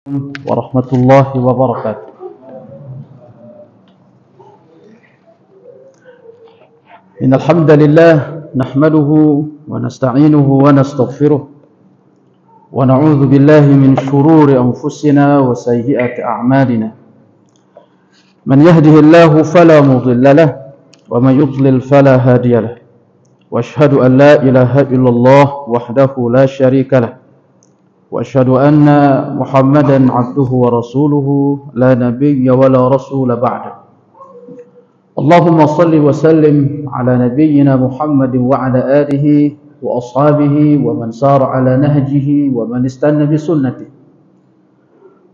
ورحمة الله وبركاته. إن الحمد لله نحمده ونستعينه ونستغفره ونعوذ بالله من شرور أنفسنا وسيئات أعمالنا. من يهده الله فلا مضل له ومن يضلل فلا هادي له. وأشهد أن لا إله إلا الله وحده لا شريك له. وأشهد أن محمدا عبده ورسوله لا نبي ولا رسول بعده. اللهم صل وسلم على نبينا محمد وعلى آله وأصحابه ومن سار على نهجه ومن استنى بسنته.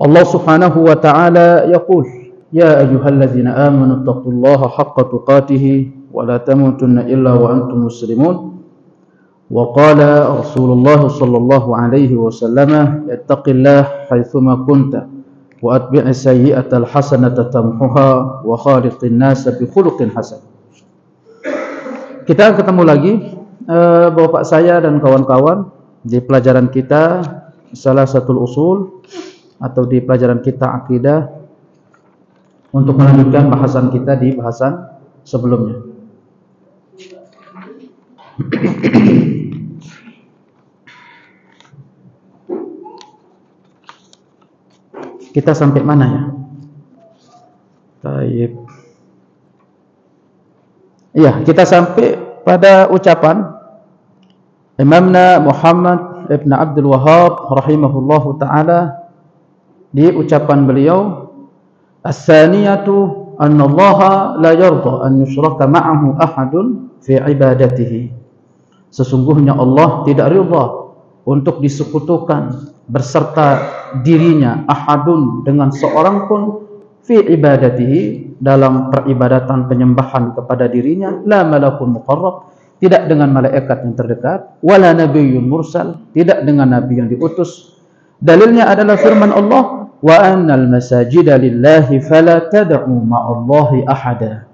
الله سبحانه وتعالى يقول: يا أيها الذين آمنوا اتقوا الله حق تقاته ولا تموتن إلا وأنتم مسلمون. وقال رسول الله صلى الله عليه وسلم: اتق الله حيثما كنت وأتبع السيئة الحسنة تمحها وخالق الناس بخلق حسن. Kita ketemu lagi Bapak saya dan kawan-kawan di pelajaran kita Salasatul Usul atau di pelajaran kita akidah untuk melanjutkan bahasan kita di bahasan sebelumnya. Kita sampai mana ya? Baik. Iya, kita sampai pada ucapan Imamna Muhammad ibn Abdul Wahhab rahimahullahu ta'ala. Di ucapan beliau, as-saniyatu anna Allah la yarda an yushraka ma'ahu ahadun fi ibadatihi. Sesungguhnya Allah tidak ridha untuk disekutukan berserta dirinya ahadun dengan seorang pun fi ibadatihi dalam peribadatan penyembahan kepada dirinya, la malakun muqarrab, tidak dengan malaikat yang terdekat, wala nabiyyun mursal, tidak dengan nabi yang diutus. Dalilnya adalah firman Allah, wa annal masajida lillahi fala tad'u ma'allahi ahada.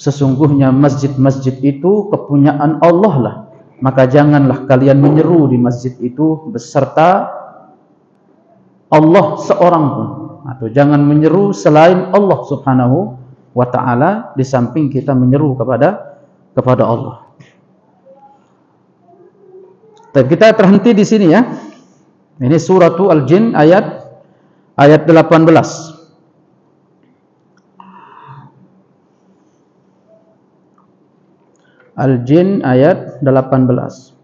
Sesungguhnya masjid-masjid itu kepunyaan Allah lah, maka janganlah kalian menyeru di masjid itu beserta Allah seorang pun, atau jangan menyeru selain Allah subhanahu wa ta'ala di samping kita menyeru kepada Allah. Tapi kita terhenti di sini ya. Ini suratul Al-Jin ayat 18. Al-Jin ayat 18.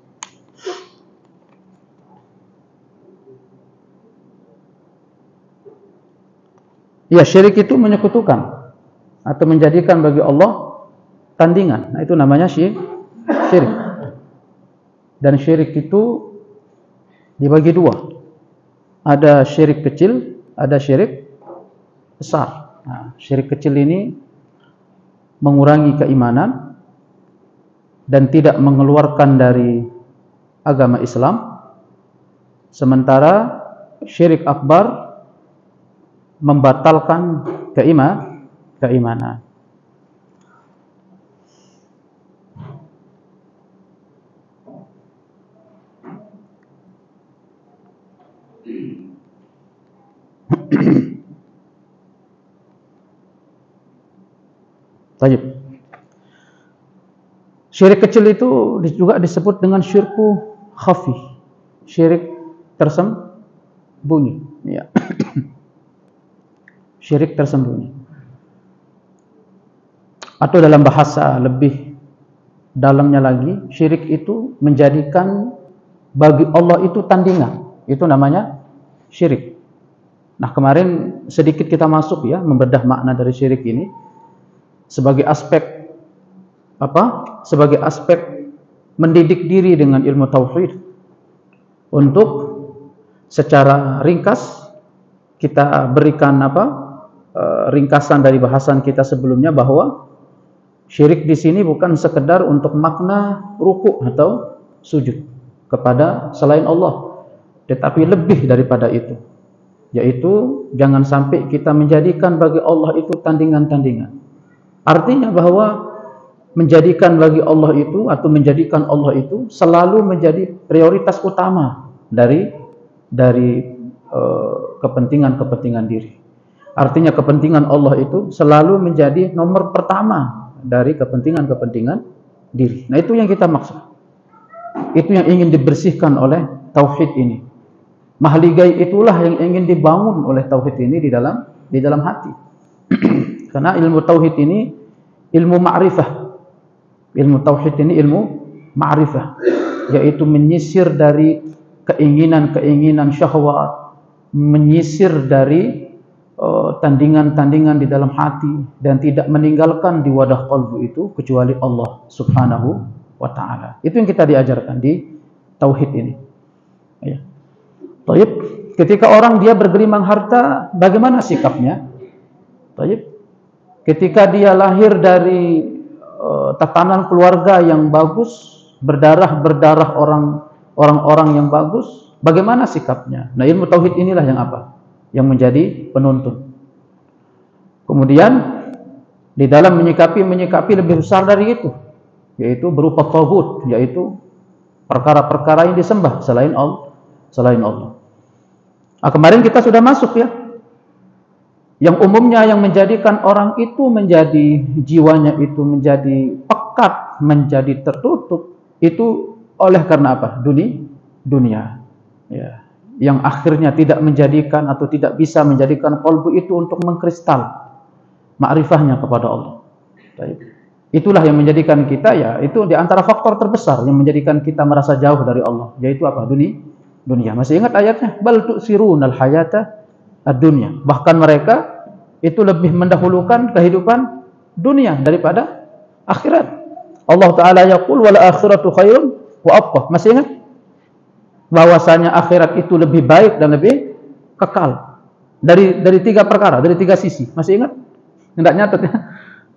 Ya, syirik itu menyekutukan atau menjadikan bagi Allah tandingan. Nah, itu namanya syirik. Dan syirik itu dibagi dua. Ada syirik kecil, ada syirik besar. Nah, syirik kecil ini mengurangi keimanan dan tidak mengeluarkan dari agama Islam. Sementara syirik akbar membatalkan keimanan. Baik. Syirik kecil itu juga disebut dengan syirku khafi, syirik tersembunyi. Ya. Syirik tersembunyi. Atau dalam bahasa lebih dalamnya lagi, syirik itu menjadikan bagi Allah itu tandingan. Itu namanya syirik. Nah, kemarin sedikit kita masuk ya, membedah makna dari syirik ini sebagai aspek apa? Sebagai aspek mendidik diri dengan ilmu tauhid. Untuk secara ringkas kita berikan ringkasan dari bahasan kita sebelumnya, bahwa syirik di sini bukan sekedar untuk makna ruku atau sujud kepada selain Allah, tetapi lebih daripada itu, yaitu jangan sampai kita menjadikan bagi Allah itu tandingan-tandingan. Artinya bahwa menjadikan bagi Allah itu atau menjadikan Allah itu selalu menjadi prioritas utama dari kepentingan-kepentingan diri. Artinya kepentingan Allah itu selalu menjadi nomor pertama dari kepentingan-kepentingan diri. Nah, itu yang kita maksud. Itu yang ingin dibersihkan oleh tauhid ini. Mahligai itulah yang ingin dibangun oleh tauhid ini di dalam hati. Karena ilmu tauhid ini ilmu ma'rifah. Ilmu tauhid ini ilmu ma'rifah, yaitu menyisir dari keinginan-keinginan syahwat, menyisir dari tandingan-tandingan di dalam hati, dan tidak meninggalkan di wadah qalbu itu kecuali Allah Subhanahu wa ta'ala. Itu yang kita diajarkan di tauhid ini. Ya. Taib, ketika orang dia bergelimang harta, bagaimana sikapnya? Taib, ketika dia lahir dari tatanan keluarga yang bagus, berdarah orang-orang yang bagus, bagaimana sikapnya? Nah, ilmu tauhid inilah yang apa? Yang menjadi penuntun. Kemudian di dalam menyikapi lebih besar dari itu, yaitu berupa taghut, yaitu perkara-perkara yang disembah selain Allah. Nah, kemarin kita sudah masuk ya. Yang umumnya yang menjadikan orang itu menjadi jiwanya itu menjadi pekat, menjadi tertutup, itu oleh karena apa? Dunia. Ya. Yang akhirnya tidak menjadikan atau tidak bisa menjadikan qalbu itu untuk mengkristal ma'rifahnya kepada Allah. Itulah yang menjadikan kita, ya, itu di antara faktor terbesar yang menjadikan kita merasa jauh dari Allah, yaitu apa? Dunia. Masih ingat ayatnya? Bal tu'sirunal hayata ad-dunya. Bahkan mereka itu lebih mendahulukan kehidupan dunia daripada akhirat. Allah Ta'ala yaqul wal akhiratu khairun wa abqa. Masih ingat? Bahwasanya akhirat itu lebih baik dan lebih kekal. Dari tiga perkara, dari tiga sisi. Masih ingat? Enggak nyatet ya?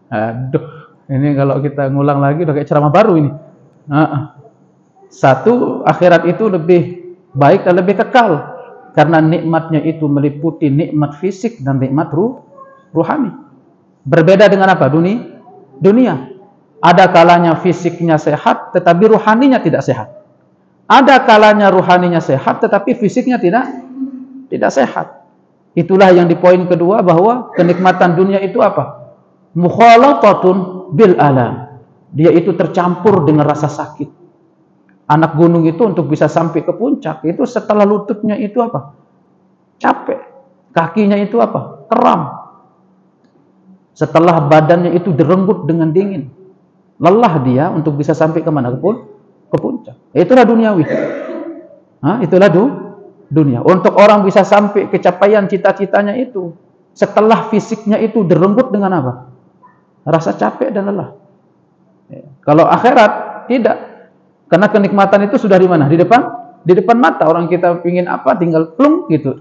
Aduh, ini kalau kita ngulang lagi udah kayak ceramah baru ini. Satu, akhirat itu lebih baik dan lebih kekal karena nikmatnya itu meliputi nikmat fisik dan nikmat ruhani. Berbeda dengan apa? Dunia. Ada kalanya fisiknya sehat tetapi ruhaninya tidak sehat. Ada kalanya ruhaninya sehat tetapi fisiknya tidak sehat. Itulah yang di poin kedua, bahwa kenikmatan dunia itu apa? Mukhalatatun bil alam. Dia itu tercampur dengan rasa sakit. Anak gunung itu untuk bisa sampai ke puncak itu setelah lututnya itu apa? Capek. Kakinya itu apa? Kram. Setelah badannya itu direnggut dengan dingin, lelah dia untuk bisa sampai ke mana? Ke puncak. Itulah duniawi. Itulah dunia. Untuk orang bisa sampai kecapaian cita-citanya itu, setelah fisiknya itu direnggut dengan apa? Rasa capek dan lelah. Kalau akhirat tidak, karena kenikmatan itu sudah di mana? Di depan mata. Orang kita pingin apa, tinggal plung gitu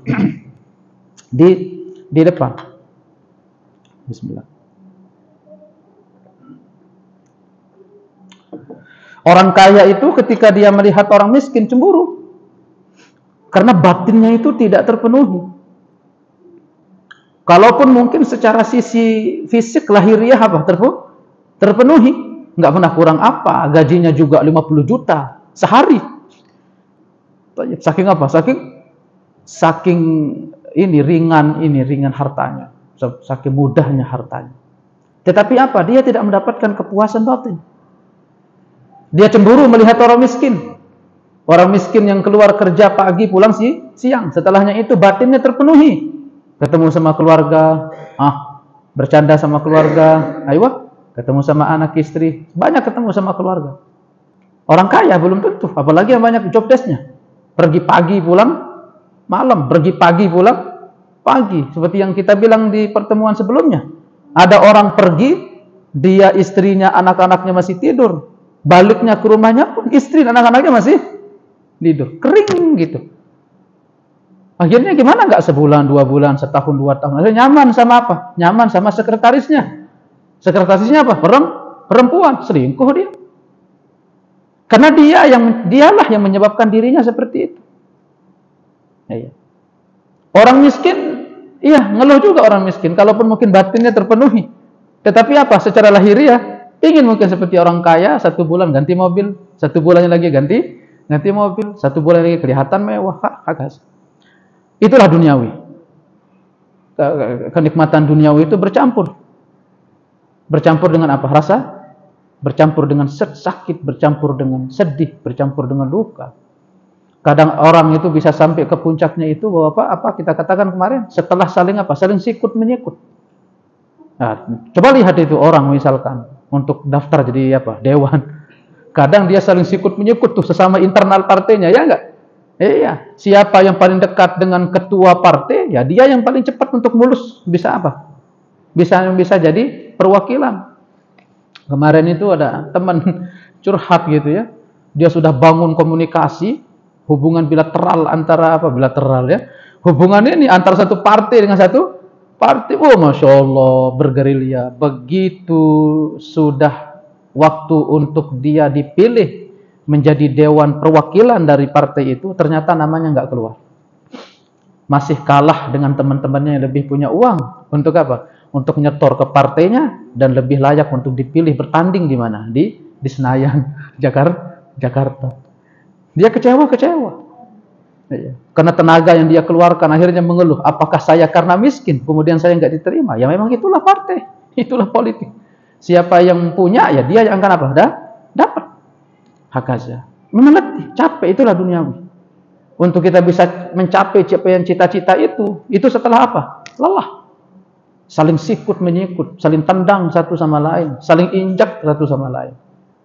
di depan. Bismillah. Orang kaya itu ketika dia melihat orang miskin cemburu, karena batinnya itu tidak terpenuhi. Kalaupun mungkin secara sisi fisik lahiriah apa? Terpenuhi, nggak pernah kurang apa, gajinya juga 50 juta sehari. Saking apa? Saking ini ringan hartanya, saking mudahnya hartanya. Tetapi apa? Dia tidak mendapatkan kepuasan batin. Dia cemburu melihat orang miskin. Orang miskin yang keluar kerja pagi pulang siang. Setelahnya itu batinnya terpenuhi. Ketemu sama keluarga, bercanda sama keluarga, ketemu sama anak istri, banyak ketemu sama keluarga. Orang kaya belum tentu, apalagi yang banyak job desk-nya. Pergi pagi pulang malam, pergi pagi pulang pagi. Seperti yang kita bilang di pertemuan sebelumnya. Ada orang pergi, dia istrinya, anak-anaknya masih tidur. Baliknya ke rumahnya pun istri dan anak-anaknya masih tidur, kering gitu. Akhirnya gimana? Nggak sebulan, 2 bulan, setahun, 2 tahun. Akhirnya nyaman sama apa? Nyaman sama sekretarisnya. Sekretarisnya apa? Perempuan, selingkuh dia. Karena dialah yang menyebabkan dirinya seperti itu. Ya. Orang miskin, iya ngeluh juga orang miskin. Kalaupun mungkin batinnya terpenuhi, tetapi apa? Secara lahiriah ingin mungkin seperti orang kaya, 1 bulan ganti mobil, 1 bulannya lagi ganti mobil, 1 bulan lagi kelihatan mewah. Itulah duniawi. Kenikmatan duniawi itu bercampur. Bercampur dengan apa? Rasa, bercampur dengan sakit, bercampur dengan sedih, bercampur dengan luka. Kadang orang itu bisa sampai ke puncaknya itu bahwa apa kita katakan kemarin, setelah saling apa? Saling sikut menyikut. Nah, coba lihat itu orang misalkan untuk daftar jadi apa? Dewan. Kadang dia saling sikut menyikut tuh sesama internal partainya, ya enggak? Iya, siapa yang paling dekat dengan ketua partai, ya dia yang paling cepat untuk mulus bisa apa? Bisa jadi perwakilan. Kemarin itu ada teman curhat gitu ya. Dia sudah bangun komunikasi, hubungan bilateral antara apa? Bilateral ya. Hubungannya ini antara satu partai dengan satu partai. Oh, Masya Allah, bergerilya. Begitu sudah waktu untuk dia dipilih menjadi dewan perwakilan dari partai itu, ternyata namanya nggak keluar. Masih kalah dengan teman-temannya yang lebih punya uang. Untuk apa? Untuk nyetor ke partainya dan lebih layak untuk dipilih bertanding di mana? Di Senayan, Jakarta. Dia kecewa. Karena tenaga yang dia keluarkan akhirnya mengeluh. Apakah saya karena miskin? Kemudian saya nggak diterima. Ya memang itulah partai, itulah politik. Siapa yang punya, ya dia yang akan apa? Dapat. Hakaza. Memang letih, capek, itulah duniawi. Untuk kita bisa mencapai capaian cita-cita itu setelah apa? Lelah. Saling sikut menyikut, saling tendang satu sama lain, saling injak satu sama lain.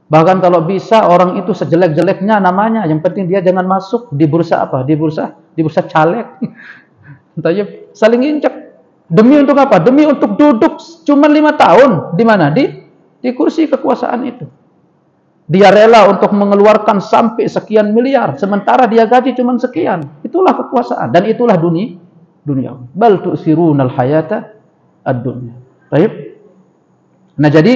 Bahkan kalau bisa orang itu sejelek-jeleknya namanya, yang penting dia jangan masuk di bursa apa? Di bursa caleg. Tapi saling injak. Demi untuk apa? Demi untuk duduk cuma 5 tahun di mana? Di kursi kekuasaan itu. Dia rela untuk mengeluarkan sampai sekian miliar, sementara dia gaji cuma sekian. Itulah kekuasaan dan itulah dunia. Bal tu'sirunal hayata ad-dunya. Baik. Nah, jadi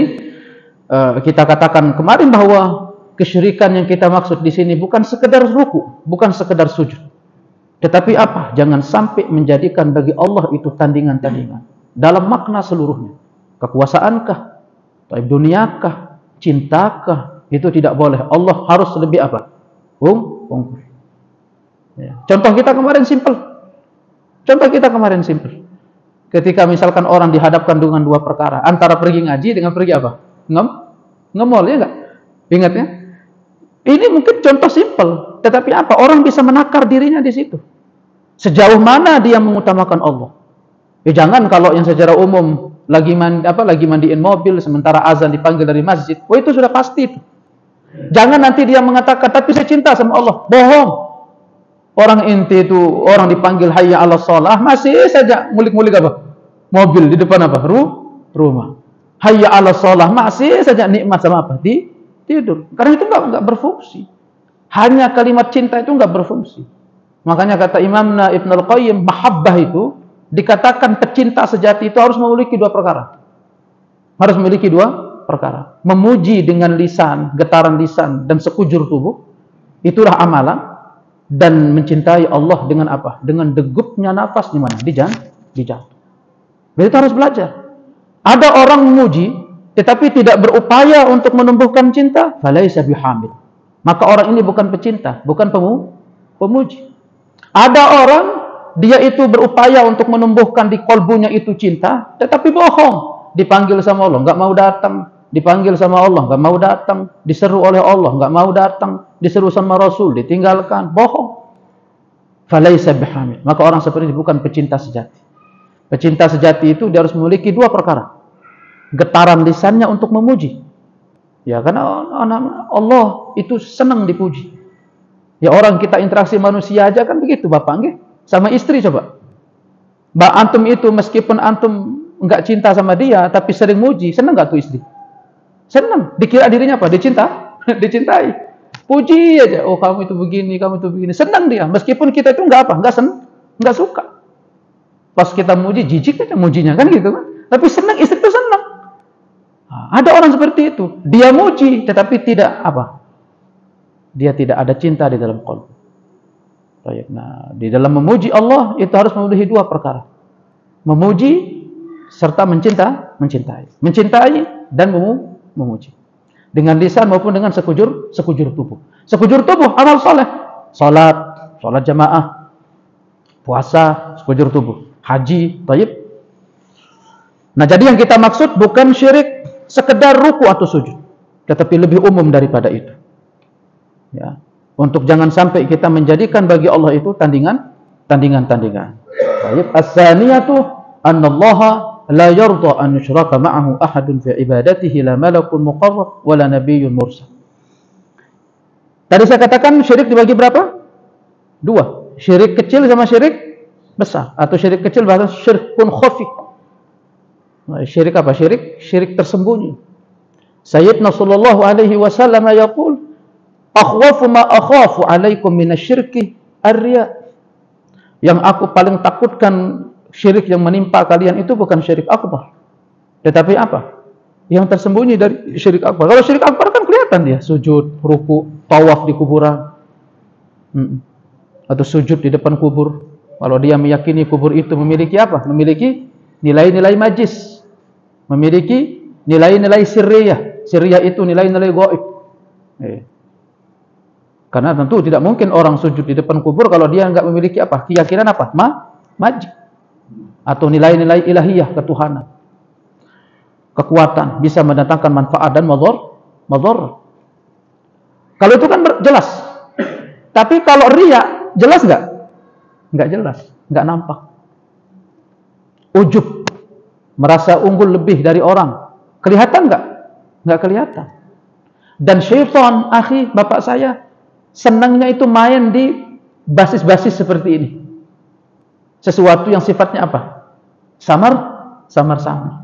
kita katakan kemarin bahwa kesyirikan yang kita maksud di sini bukan sekedar ruku, bukan sekedar sujud. Tetapi apa? Jangan sampai menjadikan bagi Allah itu tandingan-tandingan dalam makna seluruhnya. Kekuasaankah? Duniakah? Cintakah? Itu tidak boleh. Allah harus lebih apa? Unggul. Ya. Contoh kita kemarin simpel. Ketika misalkan orang dihadapkan dengan dua perkara, antara pergi ngaji dengan pergi apa? Ngemol, ya enggak? Ingat ya? Ini mungkin contoh simpel, tetapi apa? Orang bisa menakar dirinya di situ. Sejauh mana dia mengutamakan Allah? Ya jangan kalau yang secara umum lagi mandiin mobil sementara azan dipanggil dari masjid. Oh, itu sudah pasti itu. Jangan nanti dia mengatakan, tapi saya cinta sama Allah. Bohong. Orang inti itu, orang dipanggil hayya 'alas shalah, masih saja ngulik-ngulik apa? Mobil di depan apa? Rumah. Hayya 'alas shalah, masih saja nikmat sama apa? Tidur. Karena itu enggak berfungsi. Hanya kalimat cinta itu enggak berfungsi. Makanya kata Imamna Ibn Al-Qayyim, mahabbah itu dikatakan pecinta sejati itu harus memiliki dua perkara. Memuji dengan lisan, getaran lisan dan sekujur tubuh, itulah amalan. Dan mencintai Allah dengan apa? Dengan degupnya nafas di mana? Di jantung. Jadi harus belajar. Ada orang memuji tetapi tidak berupaya untuk menumbuhkan cinta, falaisa bihamid. Maka orang ini bukan pecinta, bukan pemuji. Ada orang dia itu berupaya untuk menumbuhkan di kolbunya itu cinta, tetapi bohong. Dipanggil sama Allah, enggak mau datang. Dipanggil sama Allah, enggak mau datang. Diseru oleh Allah, enggak mau datang. Diseru sama Rasul, ditinggalkan. Bohong. Falaisa bihamid. Maka orang seperti ini bukan pecinta sejati. Pecinta sejati itu dia harus memiliki dua perkara. Getaran lisannya untuk memuji. Ya, karena Allah itu senang dipuji. Ya, orang kita interaksi manusia aja kan begitu, Bapak nggih. Sama istri coba. Mbak antum itu meskipun antum enggak cinta sama dia, tapi sering muji, senang enggak tuh istri? Senang. Dikira dirinya apa? Dicintai. Puji aja. Oh, kamu itu begini, kamu itu begini. Senang dia. Meskipun kita itu enggak apa? Enggak suka. Pas kita muji, jijik aja mujinya kan gitu kan. Tapi senang, istri itu senang. Nah, ada orang seperti itu. Dia muji, tetapi tidak apa? Dia tidak ada cinta di dalam qalbu. Nah, di dalam memuji Allah itu harus memenuhi dua perkara. Memuji serta mencintai. Mencintai dan memuji. Dengan lisan maupun dengan sekujur tubuh. Sekujur tubuh amal soleh. Salat jamaah. puasa sekujur tubuh, haji, taib. Nah, jadi yang kita maksud bukan syirik sekedar ruku atau sujud, tetapi lebih umum daripada itu. Ya, untuk jangan sampai kita menjadikan bagi Allah itu tandingan. Taib. As-saniyatu annallaha la yarda an yushraka ma'ahu ahadun fi ibadatihi la malakun muqarrab wala nabiyyun mursal. Tadi saya katakan syirik dibagi berapa? 2. Syirik kecil sama syirik besar, atau syirik kecil bahkan syirkun khafi. Syirik apa? Syirik tersembunyi. Sayyidina sallallahu alaihi wasallam yaqul, "Akhwafu ma akhafu alaikum minasyirki ar-riya." Yang aku paling takutkan syirik yang menimpa kalian itu bukan syirik akbar, tetapi apa? Yang tersembunyi dari syirik akbar. Kalau syirik akbar kan kelihatan dia, sujud, ruku, tawaf di kuburan. Atau sujud di depan kubur. Kalau dia meyakini kubur itu memiliki apa? Memiliki nilai-nilai majis, memiliki nilai-nilai sirriyah. Sirriyah itu nilai-nilai gaib. Karena tentu tidak mungkin orang sujud di depan kubur kalau dia enggak memiliki apa? Keyakinan apa? Majik. Atau nilai-nilai ilahiyah, ketuhanan. Kekuatan, bisa mendatangkan manfaat dan madhar. Kalau itu kan jelas. Tapi kalau riya, jelas enggak? Enggak jelas, enggak nampak. Ujub, merasa unggul lebih dari orang, kelihatan enggak? Enggak kelihatan. Dan syaitan, akhi, bapak saya, senangnya itu main di basis-basis seperti ini. Sesuatu yang sifatnya apa? Samar-samar.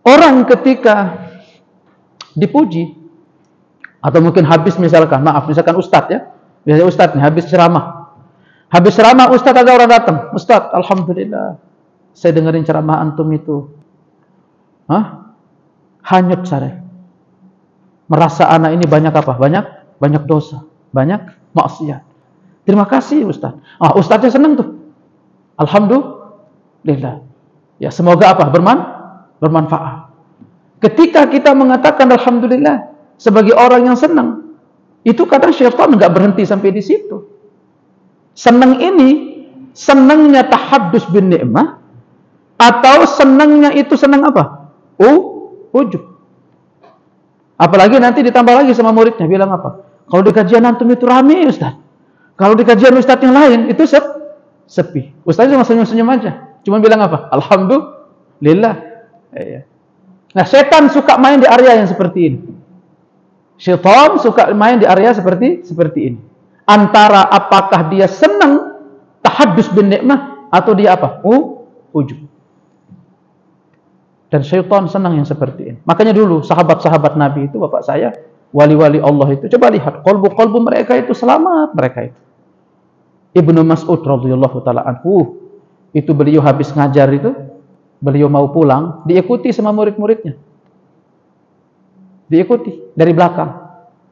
Orang ketika dipuji, atau mungkin habis misalkan ustadz ya, biasanya ustadz nih habis ceramah. Habis ceramah ustadz ada orang datang, "Ustadz, alhamdulillah, saya dengerin ceramah antum itu. Hanyut saya. Merasa anak ini banyak apa? Banyak dosa, banyak maksiat. Terima kasih Ustaz." Ustaznya senang tuh. Alhamdulillah. Ya, semoga apa? Bermanfaat. Ketika kita mengatakan alhamdulillah sebagai orang yang senang, itu kadang syaitan enggak berhenti sampai di situ. Senang ini senangnya tahaddus bin ni'mah, atau senangnya itu senang apa? Ujub. Apalagi nanti ditambah lagi sama muridnya, bilang apa? Kalau di kajian antum itu rame Ustaz. Kalau di kajian ustaz yang lain itu sepi. Ustaz cuma senyum-senyum aja. Cuma bilang apa? Alhamdulillah. Nah, setan suka main di area yang seperti ini. Syaitan suka main di area seperti ini. Antara apakah dia senang tahaddus bin nikmah, atau dia apa? Ujub. Dan syaitan senang yang seperti ini. Makanya dulu sahabat-sahabat Nabi itu, bapak saya, wali-wali Allah itu, coba lihat kolbu-kolbu mereka itu selamat, mereka itu. Ibnu Mas'ud radhiyallahu taala anhu, itu beliau habis ngajar itu, beliau mau pulang, diikuti sama murid-muridnya. Diikuti dari belakang.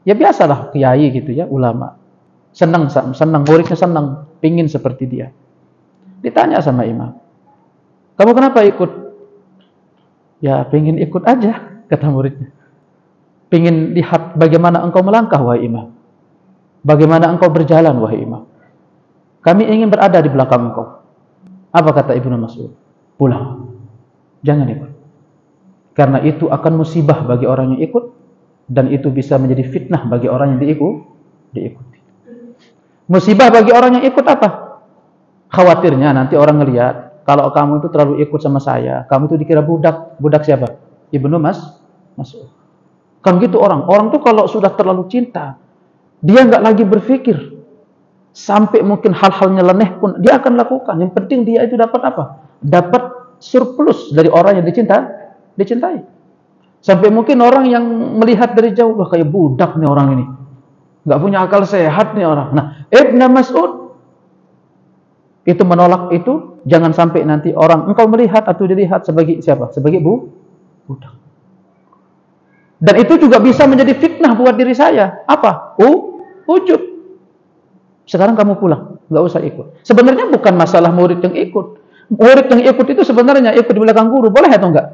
Ya biasalah kiai gitu ya, ulama. Senang, muridnya senang, pingin seperti dia. Ditanya sama imam, "Kamu kenapa ikut?" "Ya, pengen ikut aja," kata muridnya. "Pengen lihat bagaimana engkau melangkah, wahai imam. Bagaimana engkau berjalan, wahai imam. Kami ingin berada di belakang engkau." Apa kata Ibnu Mas'ud? "Pulang. Jangan ikut. Karena itu akan musibah bagi orang yang ikut, dan itu bisa menjadi fitnah bagi orang yang diikuti." Musibah bagi orang yang ikut apa? Khawatirnya nanti orang ngelihat, kalau kamu itu terlalu ikut sama saya, kamu itu dikira budak. Budak siapa? Ibnu Mas'ud. Kan gitu orang. Orang tuh kalau sudah terlalu cinta, dia nggak lagi berpikir. Sampai mungkin hal-hal nyeleneh pun dia akan lakukan. Yang penting dia itu dapat apa? Dapat surplus dari orang yang dicintai. Sampai mungkin orang yang melihat dari jauh, wah kayak budak nih orang ini. Nggak punya akal sehat nih orang. Nah, Ibnu Mas'ud itu menolak itu. Jangan sampai nanti orang engkau melihat atau dilihat sebagai siapa? Sebagai budak. Dan itu juga bisa menjadi fitnah buat diri saya. Apa? Ujub. Sekarang kamu pulang, nggak usah ikut. Sebenarnya bukan masalah murid yang ikut. Murid yang ikut itu sebenarnya ikut di belakang guru, boleh atau enggak?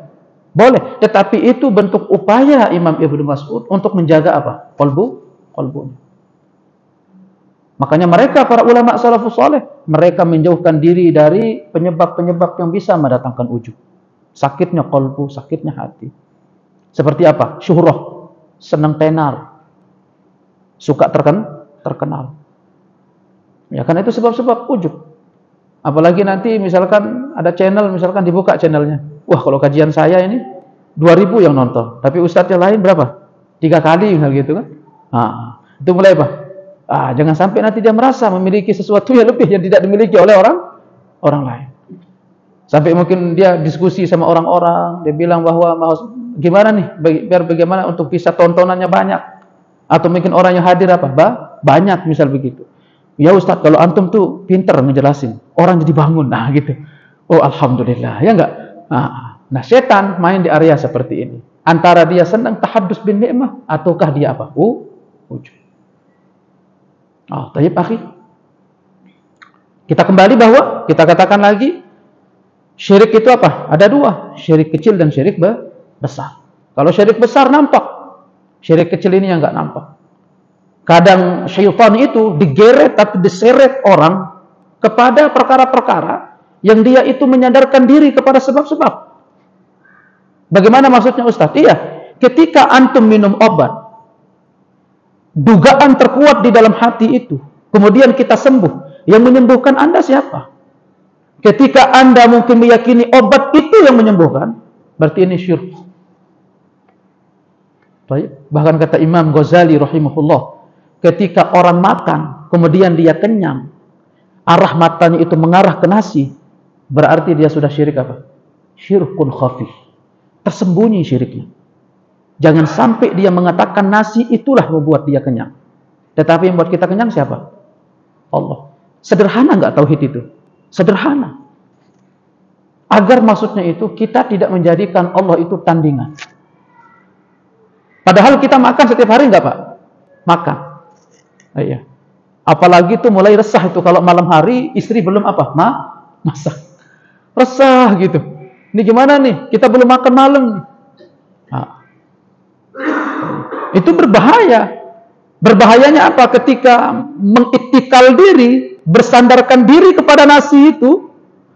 Boleh. Tetapi itu bentuk upaya Imam Ibnu Mas'ud untuk menjaga apa? Qalbunya. Makanya mereka para ulama salafus saleh, mereka menjauhkan diri dari penyebab-penyebab yang bisa mendatangkan ujub. Sakitnya qalbu, sakitnya hati. Seperti apa? Syuhrah, senang tenar, suka terkenal. Ya kan itu sebab-sebab ujub. Apalagi nanti misalkan ada channel, misalkan dibuka channelnya. Wah, kalau kajian saya ini 2000 yang nonton, tapi ustadz yang lain berapa? 3 kali misal gitu kan. Itu mulai apa? Jangan sampai nanti dia merasa memiliki sesuatu yang lebih yang tidak dimiliki oleh orang lain. Sampai mungkin dia diskusi sama orang-orang, dia bilang bahwa gimana nih biar bagaimana untuk bisa tontonannya banyak, atau mungkin orang yang hadir apa? Banyak misal begitu. Ya Ustadz, kalau antum tuh pinter ngejelasin, orang jadi bangun, gitu. Oh alhamdulillah, ya enggak? Nah setan main di area seperti ini. Antara dia senang tahaddus bin ni'mah, ataukah dia apa? Ujub. Tayyib akhi. Kita kembali bahwa kita katakan lagi, syirik itu apa? Ada 2, syirik kecil dan syirik besar. Kalau syirik besar nampak, syirik kecil ini yang enggak nampak. Kadang syaitan itu digeret atau diseret orang kepada perkara-perkara yang dia itu menyadarkan diri kepada sebab-sebab. Bagaimana maksudnya Ustaz? Iya, ketika antum minum obat, dugaan terkuat di dalam hati itu, kemudian kita sembuh, yang menyembuhkan Anda siapa? Ketika Anda mungkin meyakini obat itu yang menyembuhkan, berarti ini syirik. Bahkan kata Imam Ghazali rahimahullah, ketika orang makan, kemudian dia kenyang, arah matanya itu mengarah ke nasi, berarti dia sudah syirik apa? Syirkun khafif. Tersembunyi syiriknya. Jangan sampai dia mengatakan nasi itulah membuat dia kenyang. Tetapi yang membuat kita kenyang siapa? Allah. Sederhana nggak tauhid itu? Sederhana. Agar maksudnya itu kita tidak menjadikan Allah itu tandingan. Padahal kita makan setiap hari nggak Pak? Makan. Iya. Apalagi itu mulai resah itu kalau malam hari istri belum apa? Masak. Resah gitu. Ini gimana nih? Kita belum makan malam nih. Itu berbahaya. Berbahayanya apa? Ketika mengiktikal diri, bersandarkan diri kepada nasi itu,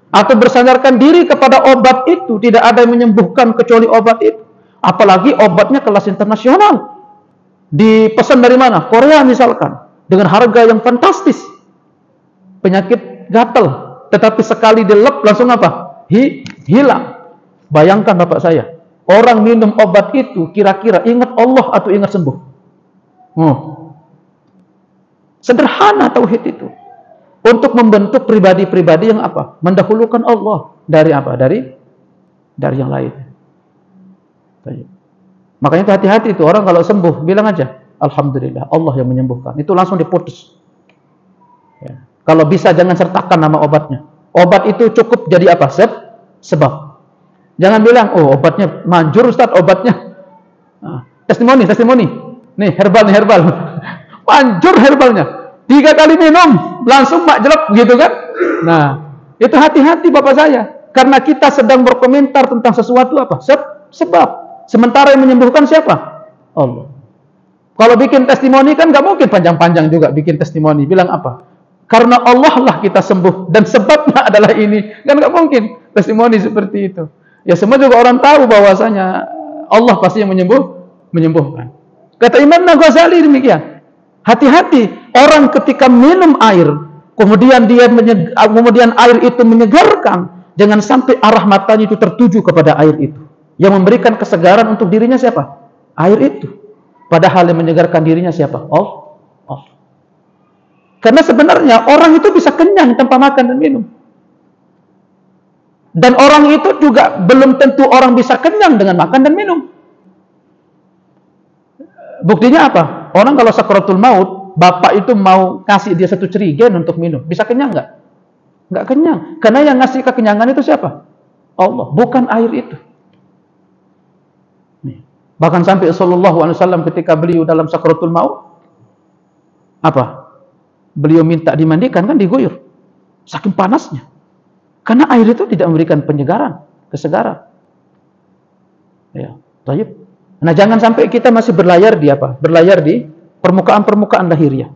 atau bersandarkan diri kepada obat itu, tidak ada yang menyembuhkan kecuali obat itu. Apalagi obatnya kelas internasional. Dipesan dari mana? Korea misalkan. Dengan harga yang fantastis. Penyakit gatal. Tetapi sekali dilep langsung apa? Hilang. Bayangkan bapak saya. Orang minum obat itu kira-kira ingat Allah atau ingat sembuh? Sederhana tauhid itu. Untuk membentuk pribadi-pribadi yang apa? Mendahulukan Allah. Dari apa? Dari yang lain. Makanya itu hati-hati itu. Orang kalau sembuh, bilang aja alhamdulillah, Allah yang menyembuhkan. Itu langsung diputus. Ya. Kalau bisa jangan sertakan nama obatnya. Obat itu cukup jadi apa? Sebab. Jangan bilang, oh obatnya manjur Ustaz, obatnya. Testimoni. Nih herbal. Manjur herbalnya. 3 kali minum, langsung makjelek gitu kan. Nah, itu hati-hati bapak saya. Karena kita sedang berkomentar tentang sesuatu apa? Sebab. Sementara yang menyembuhkan siapa? Allah. Kalau bikin testimoni kan nggak mungkin panjang-panjang juga bikin testimoni. Bilang apa? Karena Allah lah kita sembuh dan sebabnya adalah ini. Kan nggak mungkin testimoni seperti itu. Ya semua juga orang tahu bahwasanya Allah pasti yang menyembuhkan. Kata Imam Ghazali demikian. Hati-hati orang ketika minum air, kemudian air itu menyegarkan, jangan sampai arah matanya itu tertuju kepada air itu. Yang memberikan kesegaran untuk dirinya siapa? Air itu. Padahal yang menyegarkan dirinya siapa? Allah. Karena sebenarnya orang itu bisa kenyang tanpa makan dan minum. Dan orang itu juga belum tentu orang bisa kenyang dengan makan dan minum. Buktinya apa? Orang kalau sakaratul maut, bapak itu mau kasih dia 1 cerigen untuk minum. Bisa kenyang nggak? Nggak kenyang. Karena yang ngasih kekenyangan itu siapa? Allah. Bukan air itu. Bahkan sampai Sallallahu Alaihi Wasallam ketika beliau dalam sakaratul maut, apa? Beliau minta dimandikan kan diguyur. Saking panasnya. Karena air itu tidak memberikan penyegaran, kesegaran. Ya, baik. Nah, jangan sampai kita masih berlayar di apa? Berlayar di permukaan-permukaan lahiriah.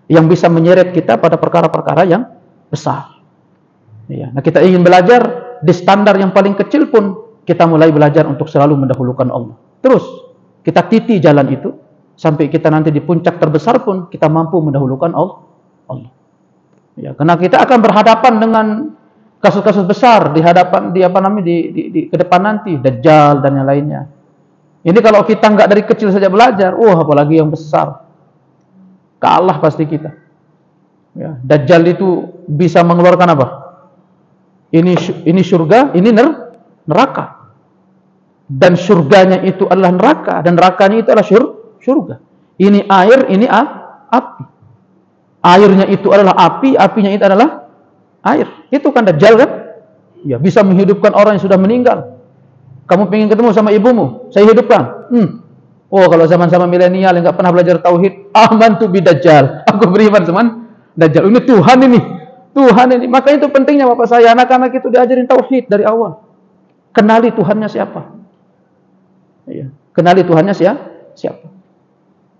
yang bisa menyeret kita pada perkara-perkara yang besar. Ya. Nah, kita ingin belajar di standar yang paling kecil pun kita mulai belajar untuk selalu mendahulukan Allah. Terus kita titi jalan itu sampai kita nanti di puncak terbesar pun kita mampu mendahulukan Allah. Ya, karena kita akan berhadapan dengan kasus-kasus besar di ke depan nanti, Dajjal dan yang lainnya. Ini kalau kita nggak dari kecil saja belajar, apalagi yang besar, kalah pasti kita. Ya, Dajjal itu bisa mengeluarkan apa? Ini surga, ini neraka. Dan surganya itu adalah neraka, dan nerakanya itu adalah surga. Ini air, ini api. Airnya itu adalah api, apinya itu adalah air. Itu kan Dajjal kan? Ya, bisa menghidupkan orang yang sudah meninggal. Kamu pengen ketemu sama ibumu, saya hidupkan. Kalau zaman-zaman milenial yang nggak pernah belajar tauhid, amantu bi Dajjal. Aku beriman sama Dajjal. Ini Tuhan ini. Tuhan ini. Maka itu pentingnya Bapak saya, anak-anak itu diajarin tauhid dari awal. Kenali Tuhannya siapa. Ya. Kenali Tuhannya siapa.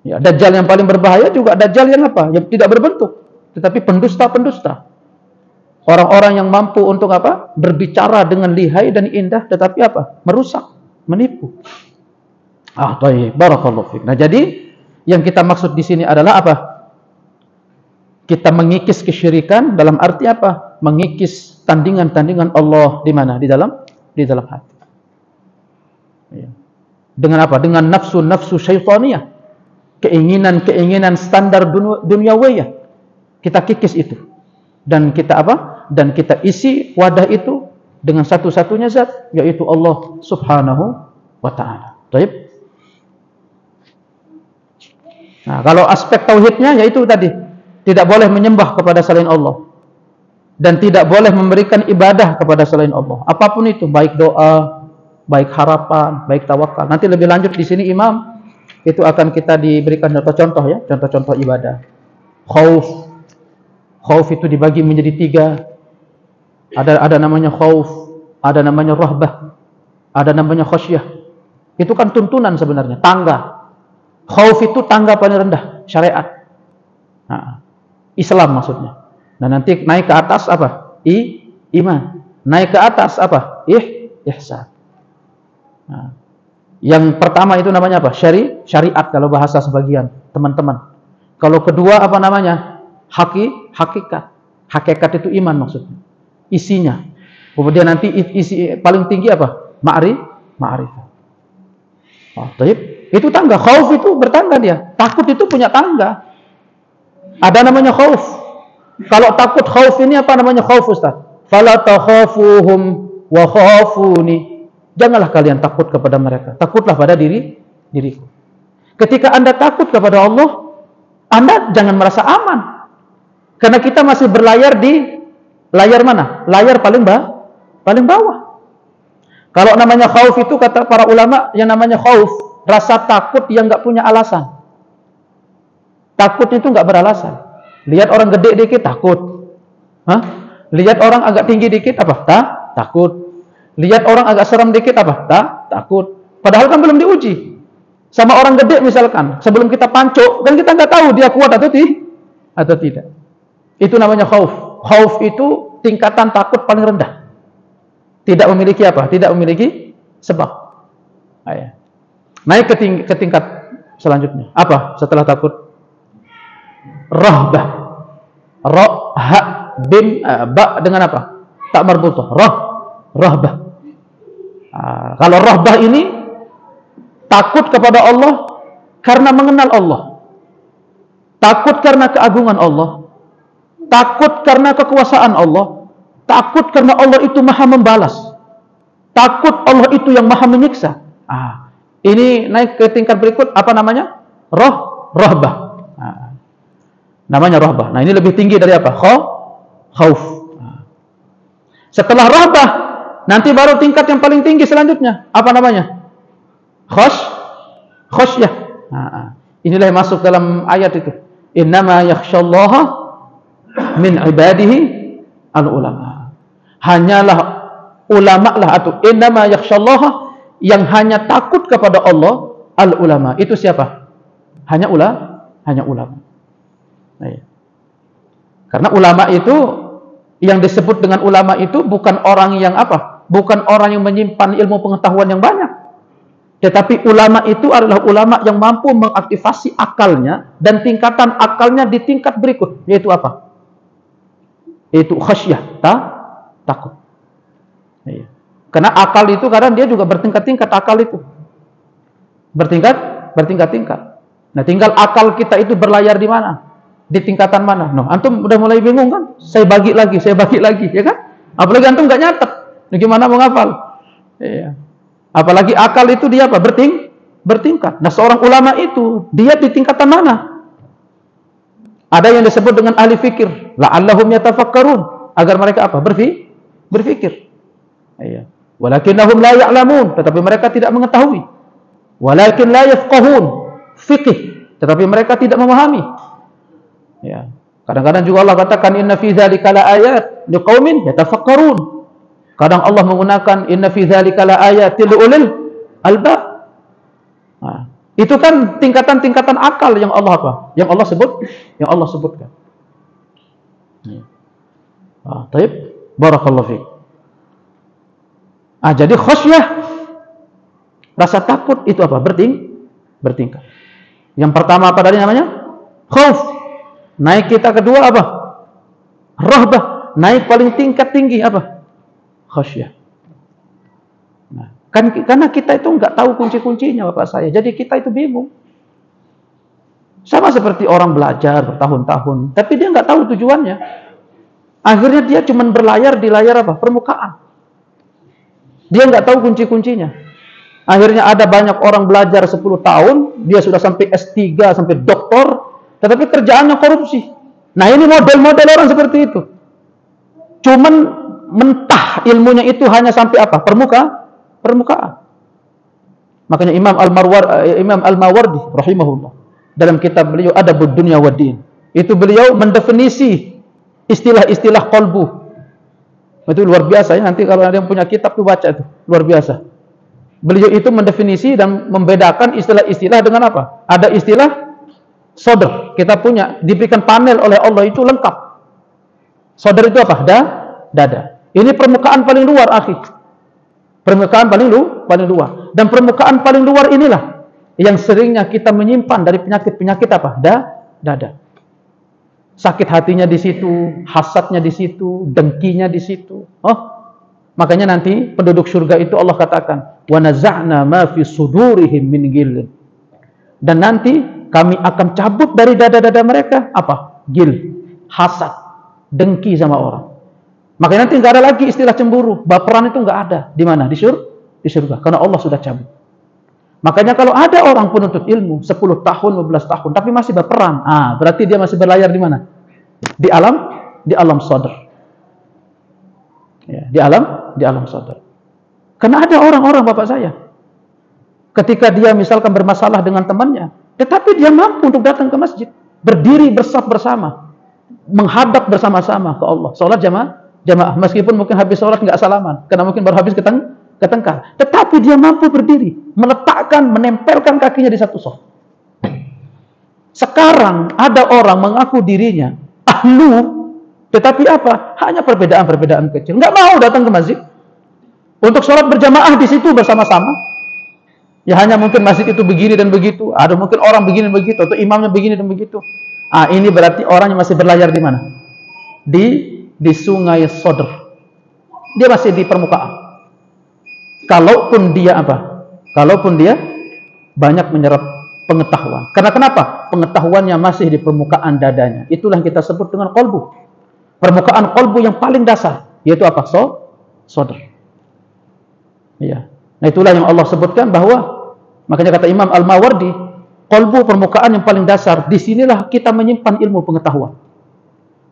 Ya, Dajjal yang paling berbahaya juga Dajjal yang apa? Yang tidak berbentuk, tetapi pendusta-pendusta. Orang-orang yang mampu untuk apa? Berbicara dengan lihai dan indah, tetapi apa? Merusak, menipu. Baik, barakallahu fiik. Nah, jadi yang kita maksud di sini adalah apa? Kita mengikis kesyirikan dalam arti apa? Mengikis tandingan-tandingan Allah di mana? Di dalam hati. Ya. Dengan apa? Dengan nafsu-nafsu syaitaniyah. Keinginan-keinginan standar duniawiyah. Kita kikis itu. Dan kita apa? Dan kita isi wadah itu dengan satu-satunya zat, yaitu Allah Subhanahu wa ta'ala. Baik. Nah, kalau aspek tauhidnya yaitu tadi, tidak boleh menyembah kepada selain Allah. Dan tidak boleh memberikan ibadah kepada selain Allah. Apapun itu, baik doa, baik harapan, baik tawakal. Nanti lebih lanjut di sini Imam itu akan kita diberikan contoh-contoh ya, contoh-contoh ibadah. Khauf itu dibagi menjadi 3. Ada namanya khauf, ada namanya rahbah, ada namanya khasyah. Itu kan tuntunan sebenarnya, tangga. Khauf itu tangga paling rendah, syariat. Nah, Islam maksudnya. Nah, nanti naik ke atas apa? Iman. Naik ke atas apa? Ihsan. Nah, yang pertama itu namanya apa? Syariat kalau bahasa sebagian teman-teman. Kalau kedua apa namanya? Hakikat. Hakikat itu iman maksudnya. Isinya. Kemudian nanti isi paling tinggi apa? Ma'rifah. Itu tangga. Khauf itu bertangga dia. Takut itu punya tangga. Ada namanya khauf. Kalau takut khauf ini apa namanya khauf, Ustaz? Fala takhafuhum wa khafuni. Janganlah kalian takut kepada mereka. Takutlah pada diriku. Ketika Anda takut kepada Allah, Anda jangan merasa aman. Karena kita masih berlayar di layar mana? Layar paling bawah. Kalau namanya khauf itu kata para ulama, yang namanya khauf, rasa takut yang nggak punya alasan. Takut itu nggak beralasan. Lihat orang gede dikit takut. Lihat orang agak tinggi dikit apa? Takut. Lihat orang agak serem dikit apa? Takut. Padahal kan belum diuji. Sama orang gede misalkan, sebelum kita pancuk, kan kita nggak tahu dia kuat atau tidak. Itu namanya khauf. Khauf itu tingkatan takut paling rendah. Tidak memiliki apa? Tidak memiliki sebab. Naik ke tingkat selanjutnya. Apa setelah takut? Rahbah. Ra-ha bim ba dengan apa? Tak marbutah. Rahbah. Kalau rahbah ini takut kepada Allah karena mengenal Allah. Takut karena keagungan Allah. Takut karena kekuasaan Allah. Takut karena Allah itu maha membalas. Takut Allah itu yang maha menyiksa. Ini naik ke tingkat berikut, apa namanya? Rahbah. Namanya rahbah. Nah, ini lebih tinggi dari apa? Khauf. Setelah rahbah, nanti baru tingkat yang paling tinggi selanjutnya. Apa namanya? Khasyah. Inilah yang masuk dalam ayat itu. Innama yakhsyallaha min ibadihi al-ulama. Hanyalah ulama lah, atau innama yakhsyallaha, yang hanya takut kepada Allah al-ulama. Itu siapa? Hanya ulama. Karena ulama itu, yang disebut dengan ulama itu bukan orang yang apa? Bukan orang yang menyimpan ilmu pengetahuan yang banyak. Tetapi ulama itu adalah ulama yang mampu mengaktifasi akalnya, dan tingkatan akalnya di tingkat berikut, yaitu apa? Yaitu khasyah, takut. Iya. Karena akal itu kadang dia juga bertingkat-tingkat, akal itu bertingkat-tingkat. Nah, tinggal akal kita itu berlayar di mana? Di tingkatan mana? No, antum udah mulai bingung kan? Saya bagi lagi, ya kan? Apalagi antum nggak nyatet, gimana mau ngafal? Iya. Apalagi akal itu dia apa? Bertingkat. Nah, seorang ulama itu dia di tingkatan mana? Ada yang disebut dengan ahli fikir, la'allahum yatafakkarun, agar mereka apa? Berfikir. Iya. Walakinnahum la ya'lamun, tetapi mereka tidak mengetahui. Walakin la yafqahun, fikih, tetapi mereka tidak memahami. Ya. Kadang-kadang juga Allah katakan inna fi dzalika laayat liqaumin yatafakkarun. Kadang Allah menggunakan inna fi dzalika laayatil liulil albab. Nah, itu kan tingkatan-tingkatan akal yang Allah apa? Yang Allah sebutkan. Taib, barakallahu fiik. Jadi khasyah, rasa takut itu apa? Bertingkat. Yang pertama apa tadi namanya? Khauf. Naik kita kedua apa? Rahbah. Naik paling tingkat tinggi apa? Khasyah. Nah, karena kita itu nggak tahu kunci-kuncinya, Bapak saya. Jadi kita itu bingung. Sama seperti orang belajar bertahun-tahun, tapi dia nggak tahu tujuannya. Akhirnya dia cuma berlayar di layar apa? Permukaan. Dia nggak tahu kunci-kuncinya. Akhirnya ada banyak orang belajar 10 tahun, dia sudah sampai S3, sampai doktor, tetapi kerjaannya korupsi. Nah, ini model-model orang seperti itu. Cuman mentah ilmunya itu hanya sampai apa? Permukaan. Makanya Imam Al-Mawardi rahimahullah, dalam kitab beliau Adabud Dunya wad Din, itu beliau mendefinisi istilah-istilah qalbu. Itu luar biasa ya, nanti kalau ada yang punya kitab tuh baca itu, luar biasa. Beliau itu mendefinisi dan membedakan istilah-istilah dengan apa? Ada istilah sodr, kita punya, diberikan panel oleh Allah itu lengkap. Sodr itu apa? Dada. Ini permukaan paling luar, akhi. Permukaan paling luar. Dan permukaan paling luar inilah yang seringnya kita menyimpan dari penyakit-penyakit apa? Dada. Sakit hatinya di situ, hasadnya di situ, dengkinya di situ. Makanya nanti penduduk surga itu Allah katakan, wa naza'na ma fi sudurihim min ghillin. Dan nanti kami akan cabut dari dada-dada mereka apa? Gil, hasad, dengki sama orang. Makanya nanti nggak ada lagi istilah cemburu, baperan itu nggak ada. Di mana? Di surga. Karena Allah sudah cabut. Makanya kalau ada orang penuntut ilmu 10 tahun, 15 tahun, tapi masih baperan, berarti dia masih berlayar di mana? Di alam sadr. Ya, di alam sadr. Karena ada orang-orang, Bapak saya, ketika dia misalkan bermasalah dengan temannya, tetapi dia mampu untuk datang ke masjid, berdiri bersaf bersama, menghadap bersama-sama ke Allah, sholat jamaah, meskipun mungkin habis sholat nggak salaman, karena mungkin baru habis ketengkar, tetapi dia mampu berdiri, menempelkan kakinya di satu saf. Sekarang ada orang mengaku dirinya ahlu, tetapi apa? Hanya perbedaan-perbedaan kecil, nggak mau datang ke masjid untuk sholat berjamaah di situ bersama-sama. Ya hanya mungkin masjid itu begini dan begitu, ada mungkin orang begini dan begitu, atau imamnya begini dan begitu. Ini berarti orang yang masih berlayar di mana? Di sungai Sodr. Dia masih di permukaan. Kalaupun dia apa? Kalaupun dia banyak menyerap pengetahuan. Karena kenapa? Pengetahuannya masih di permukaan dadanya. Itulah yang kita sebut dengan qalbu. Permukaan qalbu yang paling dasar, yaitu apa? Sodr. Iya. Nah, itulah yang Allah sebutkan bahwa, makanya kata Imam Al-Mawardi, qalbu permukaan yang paling dasar, disinilah kita menyimpan ilmu pengetahuan.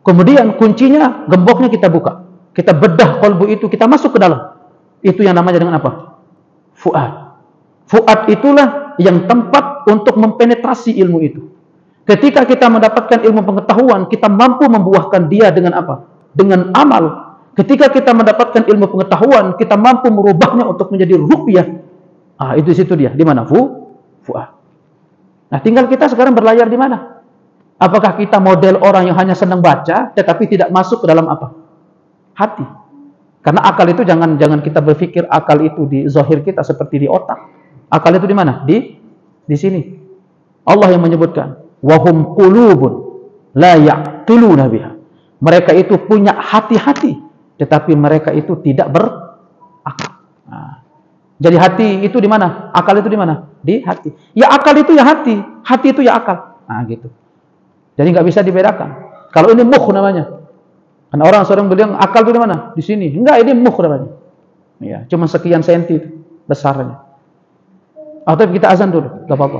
Kemudian kuncinya, gemboknya kita buka, kita bedah qalbu itu, kita masuk ke dalam. Itu yang namanya dengan apa? Fuad. Fuad itulah yang tempat untuk mempenetrasi ilmu itu. Ketika kita mendapatkan ilmu pengetahuan, kita mampu membuahkan dia dengan apa? Dengan amal. Ketika kita mendapatkan ilmu pengetahuan, kita mampu merubahnya untuk menjadi rupiah. Itu situ dia. Di mana? Fuad. Nah, tinggal kita sekarang berlayar di mana? Apakah kita model orang yang hanya senang baca tetapi tidak masuk ke dalam apa? Hati. Karena akal itu jangan kita berpikir akal itu di zahir kita seperti di otak. Akal itu di mana? Di sini. Allah yang menyebutkan, wahum qulubun la ya'qiluna biha. Mereka itu punya hati-hati, tetapi mereka itu tidak berakal. Nah, jadi hati itu di mana? Akal itu di mana? Di hati. Ya akal itu ya hati, hati itu ya akal. Nah, gitu. Jadi nggak bisa dibedakan. Kalau ini mukh namanya. Karena orang sering bilang akal itu di mana? Di sini. Enggak, ini mukh namanya. Ya, cuma sekian senti besarnya. Atau kita azan dulu, enggak apa-apa.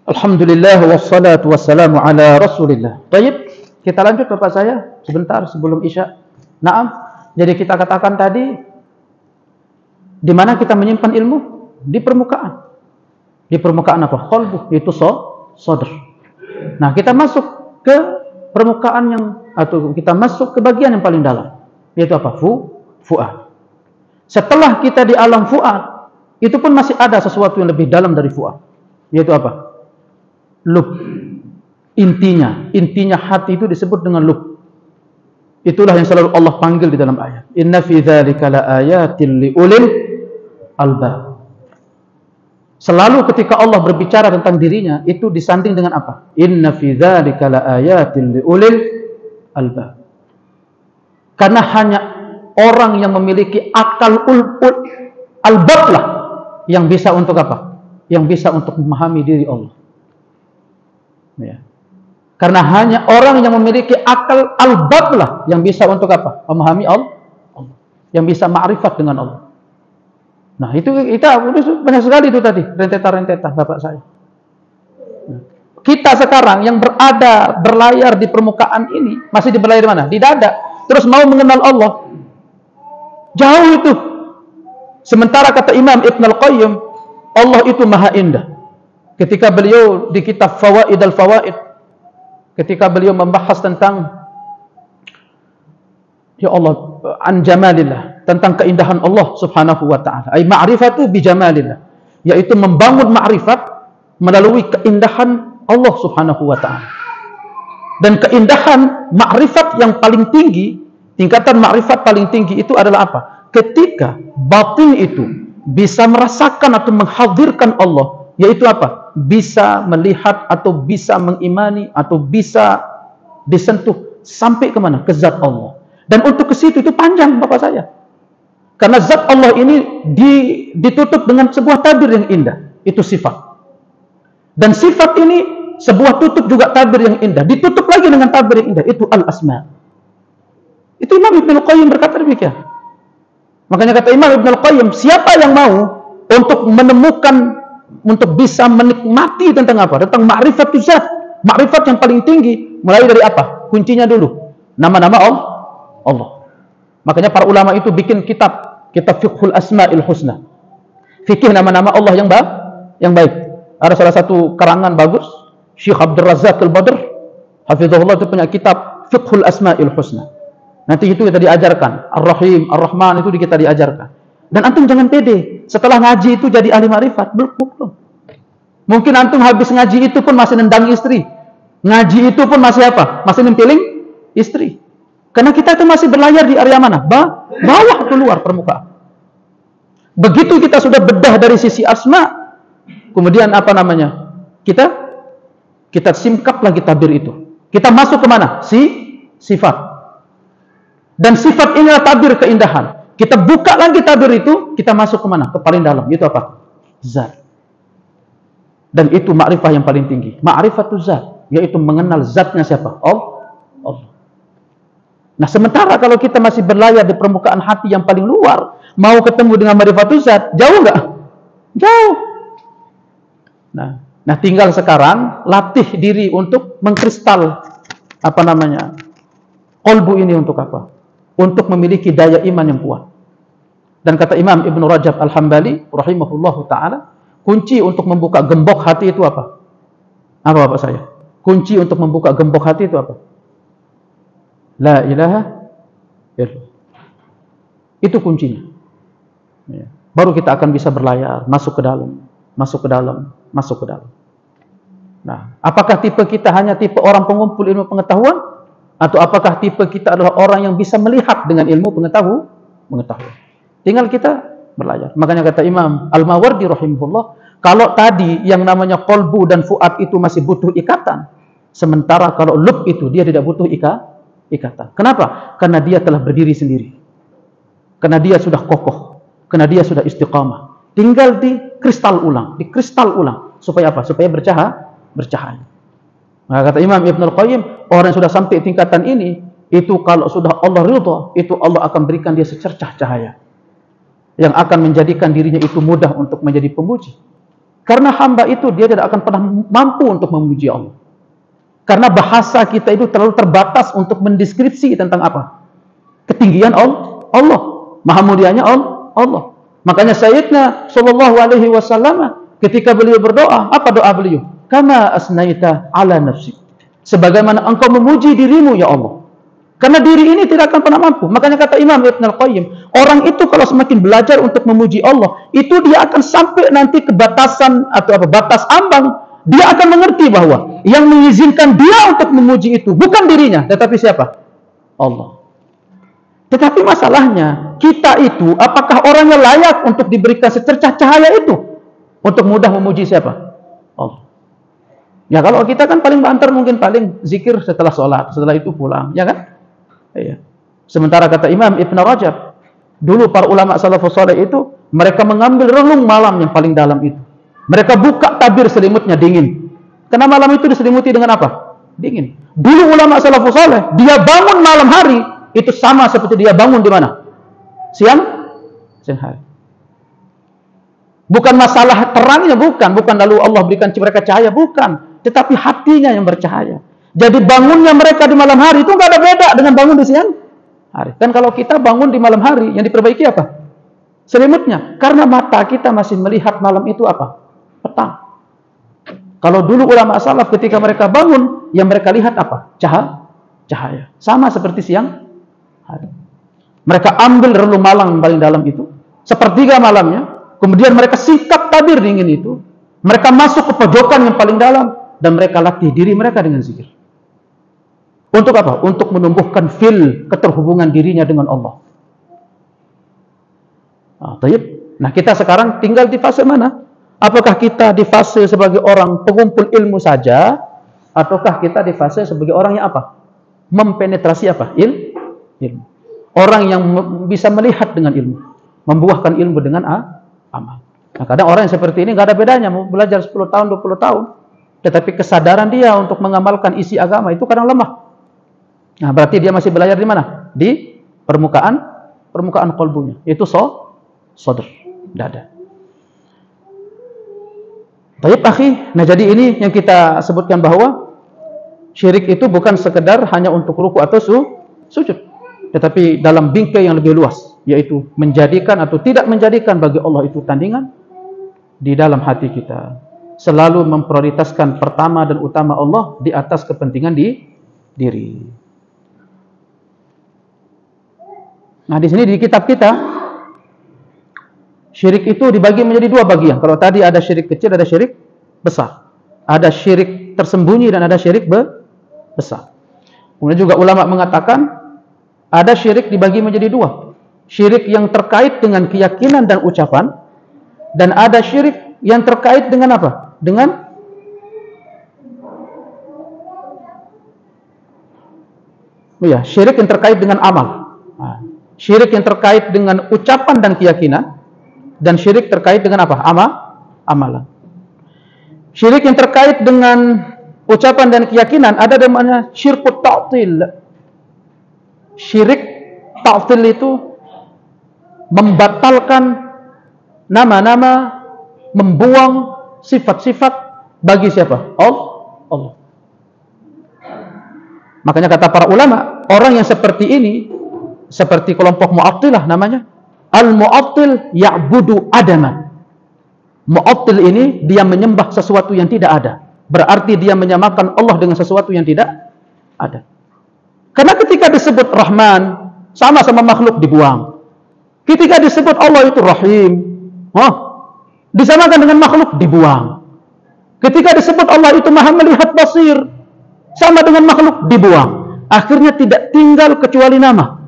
Alhamdulillah wassalatu wassalamu ala Rasulillah. Baik, kita lanjut Bapak saya sebentar sebelum Isya. Naam. Jadi kita katakan tadi di mana kita menyimpan ilmu? Di permukaan. Di permukaan apa? Qalbu, itu sadr. Nah, kita masuk ke permukaan atau kita masuk ke bagian yang paling dalam, yaitu apa? Fuad. Setelah kita di alam fuad, itu pun masih ada sesuatu yang lebih dalam dari fuad, yaitu apa? Lub. Intinya hati itu disebut dengan lub. Itulah yang selalu Allah panggil di dalam ayat. Inna fi dzalika laayatin liulil albab. Selalu ketika Allah berbicara tentang dirinya, itu disanding dengan apa? Inna fi dzalika laayatin liulil albab. Karena hanya orang yang memiliki akal albab lah yang bisa untuk apa? Yang bisa untuk memahami diri Allah. Ya. Karena hanya orang yang memiliki akal albab lah yang bisa untuk apa? Memahami Allah. Yang bisa ma'rifat dengan Allah. Nah, itu kita banyak sekali itu tadi, rentetan-rentetan Bapak saya. Nah, kita sekarang yang berlayar di permukaan ini, masih berlayar di mana? Di dada. Terus mau mengenal Allah. Jauh itu. Sementara kata Imam Ibn Al-Qayyim, Allah itu maha indah. Ketika beliau di kitab Fawaid al-Fawaid, ketika beliau membahas tentang ya Allah, an jamalillah, tentang keindahan Allah subhanahu wa ta'ala. Ay ma'rifatu bi jamalillah, yaitu membangun ma'rifat melalui keindahan Allah subhanahu wa ta'ala. Dan keindahan ma'rifat yang paling tinggi, tingkatan ma'rifat paling tinggi itu adalah apa? Ketika batin itu bisa merasakan atau menghadirkan Allah, yaitu apa? Bisa melihat atau bisa mengimani atau bisa disentuh sampai kemana? Ke zat Allah. Dan untuk ke situ itu panjang Bapak saya. Karena zat Allah ini ditutup dengan sebuah tabir yang indah. Itu sifat. Dan sifat ini sebuah tutup juga tabir yang indah. Ditutup lagi dengan tabir yang indah. Itu al-asma. Itu Imam Ibn Al-Qayyim berkata demikian. Makanya kata Imam Ibn Al-Qayyim, siapa yang mau untuk menemukan, untuk bisa menikmati tentang apa? Tentang ma'rifatul zat. Ma'rifat yang paling tinggi. Mulai dari apa? Kuncinya dulu. Nama-nama Allah. Makanya para ulama itu bikin kitab Fiqhul Asma'il Husna. Fikih nama-nama Allah yang baik. Ada salah satu karangan bagus, Syekh Abdul Razak Al-Badr, hafizahullah, itu punya kitab Fiqhul Asma'il Husna. Nanti itu kita diajarkan. Ar-Rahim, Ar-Rahman itu kita diajarkan. Dan antum jangan pede. Setelah ngaji itu jadi ahli marifat. Belum. Mungkin antum habis ngaji itu pun masih nendang istri. Ngaji itu pun masih apa? Masih nempiling istri. Karena kita itu masih berlayar di area mana? Bawah keluar permukaan. Begitu kita sudah bedah dari sisi asma, kemudian apa namanya? Kita simkap lagi tabir itu. Kita masuk ke mana? Sifat. Dan sifat inilah tabir keindahan. Kita buka lagi tabir itu, kita masuk ke mana? Ke paling dalam. Itu apa? Zat. Dan itu ma'rifah yang paling tinggi. Ma'rifatul zat, yaitu mengenal zatnya siapa? Allah. Nah, sementara kalau kita masih berlayar di permukaan hati yang paling luar, mau ketemu dengan ma'rifatul zat, jauh enggak? Jauh. Nah, tinggal sekarang latih diri untuk mengkristal qalbu ini untuk apa? Untuk memiliki daya iman yang kuat. Dan kata Imam Ibn Rajab Al-Hambali rahimahullahu ta'ala, kunci untuk membuka gembok hati itu apa? Apa Bapak saya? Kunci untuk membuka gembok hati itu apa? La ilaha illallah. Itu kuncinya. Baru kita akan bisa berlayar, masuk ke dalam. masuk ke dalam. Nah, apakah tipe kita hanya tipe orang pengumpul ilmu pengetahuan, atau apakah tipe kita adalah orang yang bisa melihat dengan ilmu pengetahuan? Tinggal kita belajar. Makanya kata Imam Al-Mawardi rahimahullah, kalau tadi yang namanya qalbu dan fuad itu masih butuh ikatan, sementara kalau lub itu dia tidak butuh ikatan. Kenapa? Karena dia telah berdiri sendiri. Karena dia sudah kokoh. Karena dia sudah istiqamah. Tinggal dikristal ulang. Supaya apa? Supaya bercahaya. Nah, kata Imam Ibn Al-Qayyim, orang yang sudah sampai tingkatan ini, itu kalau sudah Allah ridha, itu Allah akan berikan dia secercah cahaya yang akan menjadikan dirinya itu mudah untuk menjadi pemuji. Karena hamba itu dia tidak akan pernah mampu untuk memuji Allah. Karena bahasa kita itu terlalu terbatas untuk mendeskripsi tentang apa? Ketinggian Allah, maha mulianya Allah. Makanya Sayyidina sallallahu alaihi wasallam ketika beliau berdoa, apa doa beliau? Kama asnaita ala nafsi. Sebagaimana engkau memuji dirimu ya Allah. Karena diri ini tidak akan pernah mampu. Makanya kata Imam Ibn Al-Qayyim, orang itu kalau semakin belajar untuk memuji Allah, itu dia akan sampai nanti ke batasan atau apa, batas ambang. Dia akan mengerti bahwa yang mengizinkan dia untuk memuji itu bukan dirinya, tetapi siapa? Allah. Tetapi masalahnya, kita itu apakah orangnya layak untuk diberikan secercah cahaya itu untuk mudah memuji siapa? Allah. Ya kalau kita kan paling banter mungkin paling zikir setelah sholat, setelah itu pulang, ya kan? Iya. Sementara kata Imam Ibn Rajab, dulu para ulama salafus saleh itu mereka mengambil relung malam yang paling dalam itu. Mereka buka tabir selimutnya dingin. Karena malam itu diselimuti dengan apa? Dingin. Dulu ulama salafus saleh, dia bangun malam hari itu sama seperti dia bangun di mana? Siang hari. Bukan masalah terangnya, bukan lalu Allah berikan mereka cahaya, bukan. Tetapi hatinya yang bercahaya. Jadi bangunnya mereka di malam hari itu nggak ada beda dengan bangun di siang hari. Dan kalau kita bangun di malam hari, yang diperbaiki apa? Selimutnya. Karena mata kita masih melihat malam itu apa? Petang. Kalau dulu ulama salaf ketika mereka bangun, yang mereka lihat apa? Cahaya. Sama seperti siang hari. Mereka ambil relung malam yang paling dalam itu, sepertiga malamnya, kemudian mereka singkap tabir dingin itu, mereka masuk ke pojokan yang paling dalam, dan mereka latih diri mereka dengan zikir. Untuk apa? Untuk menumbuhkan keterhubungan dirinya dengan Allah. Nah, kita sekarang tinggal di fase mana? Apakah kita di fase sebagai orang pengumpul ilmu saja, ataukah kita di fase sebagai orang yang apa? Mempenetrasi apa? Ilmu. Orang yang bisa melihat dengan ilmu, membuahkan ilmu dengan amal. Nah, kadang orang yang seperti ini nggak ada bedanya, mau belajar 10 tahun, 20 tahun, tetapi kesadaran dia untuk mengamalkan isi agama itu kadang lemah. Nah, berarti dia masih belajar di mana? Di permukaan qalbunya. Itu sadr, dada. Baik, akhi. Nah, jadi ini yang kita sebutkan bahwa syirik itu bukan sekedar hanya untuk ruku atau sujud, tetapi dalam bingkai yang lebih luas, yaitu menjadikan atau tidak menjadikan bagi Allah itu tandingan di dalam hati kita. Selalu memprioritaskan pertama dan utama Allah di atas kepentingan diri. Nah, di sini di kitab kita, syirik itu dibagi menjadi dua bagian. Kalau tadi ada syirik kecil, ada syirik besar. Ada syirik tersembunyi dan ada syirik besar. Kemudian juga ulama mengatakan ada syirik dibagi menjadi dua. Syirik yang terkait dengan keyakinan dan ucapan, dan ada syirik yang terkait dengan apa? Dengan syirik yang terkait dengan amal. Syirik yang terkait dengan ucapan dan keyakinan, dan syirik terkait dengan apa? Amalan. Syirik yang terkait dengan ucapan dan keyakinan ada namanya syirkut ta'til. Syirik ta'til itu membatalkan nama-nama, membuang sifat-sifat bagi siapa? Allah. Makanya kata para ulama, orang yang seperti ini, seperti kelompok Mu'attilah namanya, Al-Mu'attil ya'budu adaman. Mu'attil ini dia menyembah sesuatu yang tidak ada. Berarti dia menyamakan Allah dengan sesuatu yang tidak ada. Karena ketika disebut Rahman, sama-sama makhluk dibuang. Ketika disebut Allah itu Rahim, disamakan dengan makhluk dibuang. Ketika disebut Allah itu Maha melihat, basir, sama dengan makhluk, dibuang. Akhirnya tidak tinggal kecuali nama,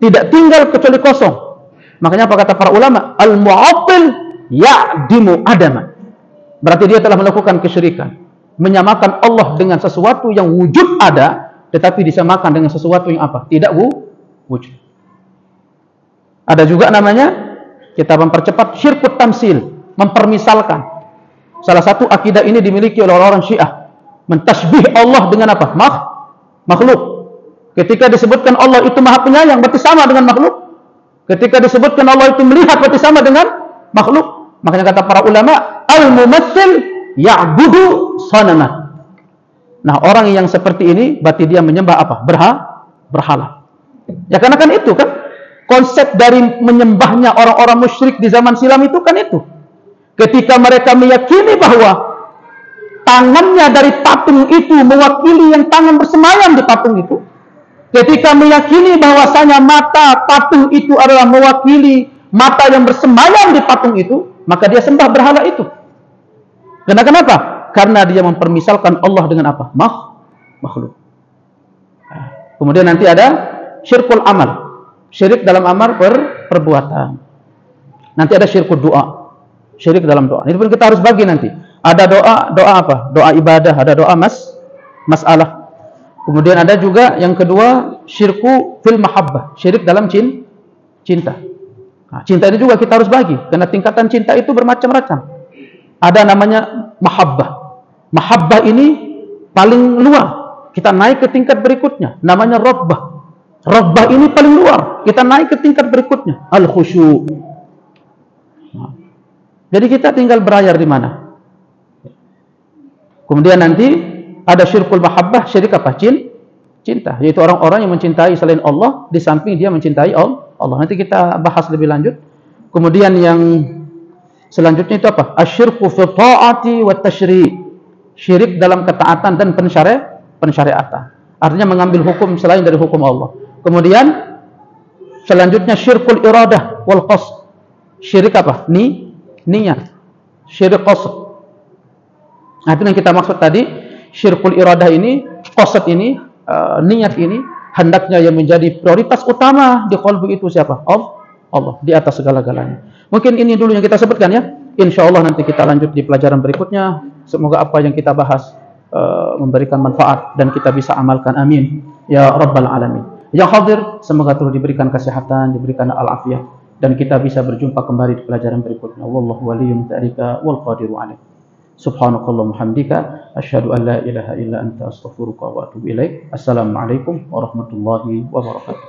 tidak tinggal kecuali kosong. Makanya apa kata para ulama? Al-mu'attil ya'dimu adama. Berarti dia telah melakukan kesyirikan, menyamakan Allah dengan sesuatu yang wujud ada, tetapi disamakan dengan sesuatu yang apa? Tidak wujud. Ada juga namanya, kita mempercepat, syirkut tamsil, mempermisalkan. Salah satu akidah ini dimiliki oleh orang Syiah, mentasbih Allah dengan apa? Makhluk. Ketika disebutkan Allah itu Maha Penyayang, berarti sama dengan makhluk. Ketika disebutkan Allah itu melihat, berarti sama dengan makhluk. Makanya kata para ulama, al-mumatsil ya'budu sanaman. Nah, orang yang seperti ini berarti dia menyembah apa? Berhala. Ya karena kan itu kan konsep dari menyembahnya orang-orang musyrik di zaman silam itu kan itu. Ketika mereka meyakini bahwa tangannya dari patung itu mewakili yang tangan bersemayam di patung itu. Ketika meyakini bahwasanya mata patung itu adalah mewakili mata yang bersemayam di patung itu, maka dia sembah berhala itu. Kenapa? Karena dia mempermisalkan Allah dengan apa? Makhluk. Kemudian nanti ada syirkul amal. Syirik dalam amal perbuatan. Nanti ada syirkul doa. Syirik dalam doa. Ini pun kita harus bagi nanti. Ada doa apa? Doa ibadah, ada doa masalah. Kemudian ada juga yang kedua, syirku fil mahabbah. Syirik dalam cinta. Nah, cinta ini juga kita harus bagi. Karena tingkatan cinta itu bermacam-macam. Ada namanya mahabbah. Mahabbah ini paling luar. Kita naik ke tingkat berikutnya. Namanya rabbah. Rabbah ini paling luar. Kita naik ke tingkat berikutnya. Al-khusyu. Nah, jadi kita tinggal berayar di mana. Kemudian nanti ada syirkul mahabbah. Syirik apa? Cinta. Yaitu orang-orang yang mencintai selain Allah, di samping dia mencintai Allah. Nanti kita bahas lebih lanjut. Kemudian yang selanjutnya itu apa? Asyirku fi ta'ati wa tashri'. Syirik dalam ketaatan dan pensyariatan. Artinya mengambil hukum selain dari hukum Allah. Kemudian selanjutnya syirkul iradah wal qasd. Syirik apa? Niat. Syirik qasd. Nah, itu yang kita maksud tadi. Syirkul iradah ini, qasd ini, niat ini, hendaknya yang menjadi prioritas utama di qalbi itu siapa? Allah, di atas segala-galanya. Mungkin ini dulu yang kita sebutkan ya. InsyaAllah nanti kita lanjut di pelajaran berikutnya. Semoga apa yang kita bahas memberikan manfaat dan kita bisa amalkan. Amin ya rabbal alamin. Yang hadir, semoga terus diberikan kesehatan, diberikan al-afiyah, dan kita bisa berjumpa kembali di pelajaran berikutnya. Wallahu waliyyun dzalika wal qadiru alaih. Subhanakallahumma hamdika asyhadu an la ilaha illa anta astaghfiruka wa atubu ilaik. Assalamualaikum warahmatullahi wabarakatuh.